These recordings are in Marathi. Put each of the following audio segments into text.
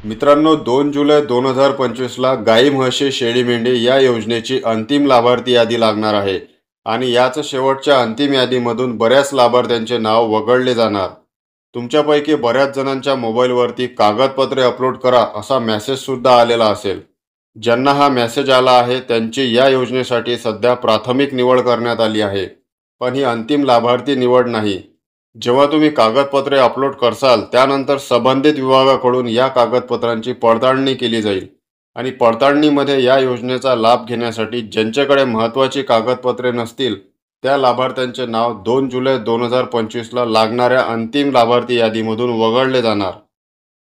मित्रांनो, 2 जुलै 2025ला गाई म्हशी शेळी मेंढी या योजनेची अंतिम लाभार्थी यादी लागणार आहे आणि याच शेवटच्या अंतिम यादीमधून बऱ्याच लाभार्थ्यांचे नाव वगळले जाणार. तुमच्यापैकी बऱ्याच जणांच्या मोबाईलवरती कागदपत्रे अपलोड करा असा मेसेज सुद्धा आलेला असेल. ज्यांना हा मेसेज आला आहे त्यांची या योजनेसाठी सध्या प्राथमिक निवड करण्यात आली आहे, पण ही अंतिम लाभार्थी निवड नाही. जेव्हा तुम्ही कागदपत्रे अपलोड करसाल त्यानंतर संबंधित विभागाकडून या कागदपत्रांची पडताळणी केली जाईल आणि पडताळणीमध्ये या योजनेचा लाभ घेण्यासाठी ज्यांच्याकडे महत्त्वाची कागदपत्रे नसतील त्या लाभार्थ्यांचे नाव 2 जुलै 2025ला लागणाऱ्या अंतिम लाभार्थी यादीमधून वगळले जाणार.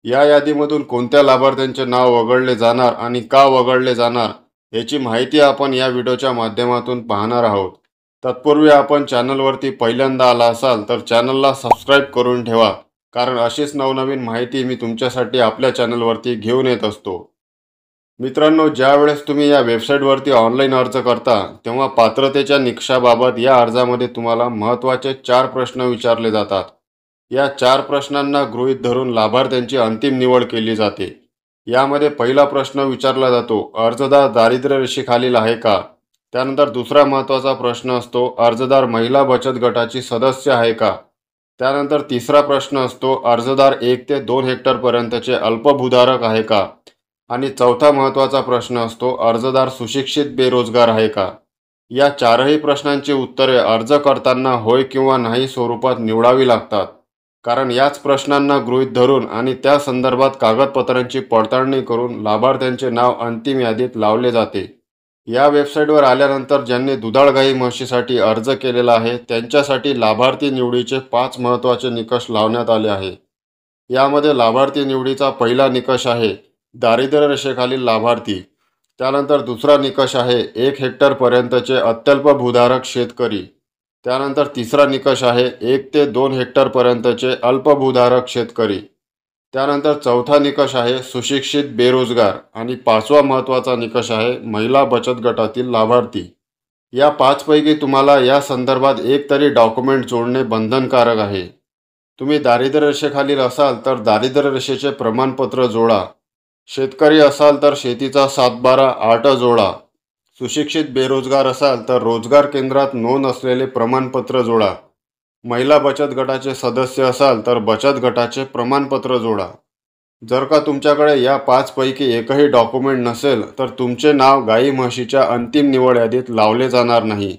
या यादीमधून कोणत्या लाभार्थ्यांचे नाव वगळले जाणार आणि का वगळले जाणार याची माहिती आपण या व्हिडिओच्या माध्यमातून पाहणार आहोत. तत्पूर्वी आपण चॅनलवरती पहिल्यांदा आला असाल तर चॅनलला सबस्क्राईब करून ठेवा, कारण अशीच नवनवीन माहिती मी तुमच्यासाठी आपल्या चॅनलवरती घेऊन येत असतो. मित्रांनो, ज्यावेळेस तुम्ही या वेबसाईटवरती ऑनलाईन अर्ज करता तेव्हा पात्रतेच्या निकषाबाबत या अर्जामध्ये तुम्हाला महत्त्वाचे 4 प्रश्न विचारले जातात. या 4 प्रश्नांना गृहीत धरून लाभार्थ्यांची अंतिम निवड केली जाते. यामध्ये पहिला प्रश्न विचारला जातो, अर्जदार दारिद्र्य रेषेखालील आहे का? त्यानंतर दुसरा महत्त्वाचा प्रश्न असतो, अर्जदार महिला बचत गटाची सदस्य आहे का? त्यानंतर तिसरा प्रश्न असतो, अर्जदार 1 ते 2 हेक्टरपर्यंतचे अल्पभूधारक आहे का? आणि चौथा महत्त्वाचा प्रश्न असतो, अर्जदार सुशिक्षित बेरोजगार आहे का? या 4ही प्रश्नांची उत्तरे अर्ज करताना होय किंवा नाही स्वरूपात निवडावी लागतात, कारण याच प्रश्नांना गृहीत धरून आणि त्या संदर्भात कागदपत्रांची पडताळणी करून लाभार्थ्यांचे नाव अंतिम यादीत लावले जाते. या वेबसाईटवर आल्यानंतर ज्यांनी दुधाळ गाई म्हशीसाठी अर्ज केलेला आहे त्यांच्यासाठी लाभार्थी निवडीचे 5 महत्त्वाचे निकष लावण्यात आले आहे. यामध्ये लाभार्थी निवडीचा पहिला निकष आहे दारिद्र्य रेषेखालील लाभार्थी. त्यानंतर दुसरा निकष आहे 1 हेक्टरपर्यंतचे अत्यल्प भूधारक शेतकरी. त्यानंतर तिसरा निकष आहे 1 ते 2 हेक्टरपर्यंतचे अल्पभूधारक शेतकरी. त्यानंतर चौथा निकष आहे सुशिक्षित बेरोजगार आणि 5वा महत्त्वाचा निकष आहे महिला बचत गटातील लाभार्थी. या 5 पैकी तुम्हाला या संदर्भात एक तरी डॉक्युमेंट जोडणे बंधनकारक आहे. तुम्ही दारिद्र्य रेषेखालील असाल तर दारिद्र्य रेषेचे प्रमाणपत्र जोडा. शेतकरी असाल तर शेतीचा 7/12 जोडा. सुशिक्षित बेरोजगार असाल तर रोजगार केंद्रात नोंद असलेले प्रमाणपत्र जोडा. महिला बचत गटाचे सदस्य असाल तर बचत गटाचे प्रमाणपत्र जोडा. जर का तुमच्याकडे या 5 पैकी एकही डॉक्युमेंट नसेल तर तुमचे नाव गाई म्हशीच्या अंतिम निवड यादीत लावले जाणार नाही.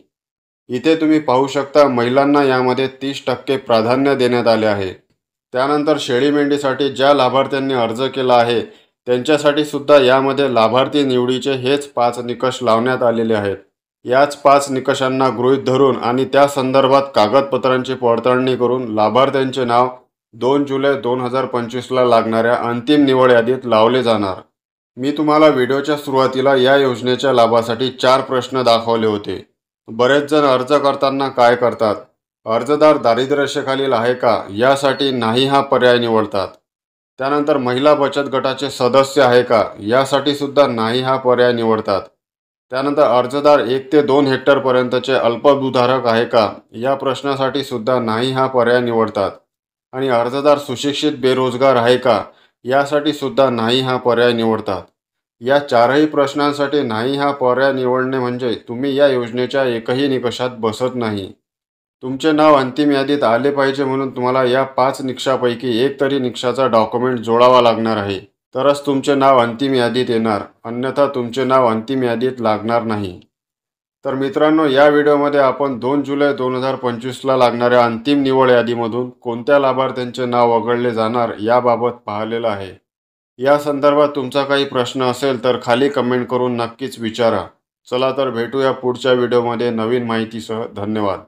इथे तुम्ही पाहू शकता महिलांना यामध्ये 30% प्राधान्य देण्यात आले आहे. त्यानंतर शेळी मेंढीसाठी ज्या लाभार्थ्यांनी अर्ज केला आहे त्यांच्यासाठी सुद्धा यामध्ये लाभार्थी निवडीचे हेच 5 निकष लावण्यात आलेले आहेत. याच 5 निकषांना गृहीत धरून आणि त्या संदर्भात कागदपत्रांची पडताळणी करून लाभार्थ्यांचे नाव 2 जुलै 2025ला लागणाऱ्या अंतिम निवड यादीत लावले जाणार. मी तुम्हाला व्हिडिओच्या सुरुवातीला या योजनेच्या लाभासाठी 4 प्रश्न दाखवले होते. बरेच जण अर्ज करताना काय करतात, अर्जदार दारिद्र्य रेषेखालील आहे का यासाठी नाही हा पर्याय निवडतात. त्यानंतर महिला बचत गटाचे सदस्य आहे का यासाठी सुद्धा नाही हा पर्याय निवडतात. त्यानंतर अर्जदार 1 ते 2 हेक्टरपर्यंतचे अल्पभूधारक आहे का या प्रश्नासाठी सुद्धा नाही हा पर्याय निवडतात. आणि अर्जदार सुशिक्षित बेरोजगार आहे का यासाठी सुद्धा नाही हा पर्याय निवडतात. या 4ही प्रश्नांसाठी नाही हा पर्याय निवडणे म्हणजे तुम्ही या योजनेच्या एकही निकषात बसत नाही. तुमचे नाव अंतिम यादीत आले पाहिजे म्हणून तुम्हाला या 5 निकषापैकी एक तरी निकषाचा डॉक्युमेंट जोडावा लागणार आहे, तरच तुमचे नाव अंतिम यादीत येणार, अन्यथा तुमचे नाव अंतिम यादीत लागणार नाही. तर मित्रांनो, या व्हिडिओमध्ये आपण 2 जुलै 2025ला लागणाऱ्या अंतिम निवड यादीमधून कोणत्या लाभार्थ्यांचे नाव वगळले जाणार याबाबत पाहिलेलं आहे. या संदर्भात तुमचा काही प्रश्न असेल तर खाली कमेंट करून नक्कीच विचारा. चला तर भेटूया पुढच्या व्हिडिओमध्ये नवीन माहितीसह. धन्यवाद.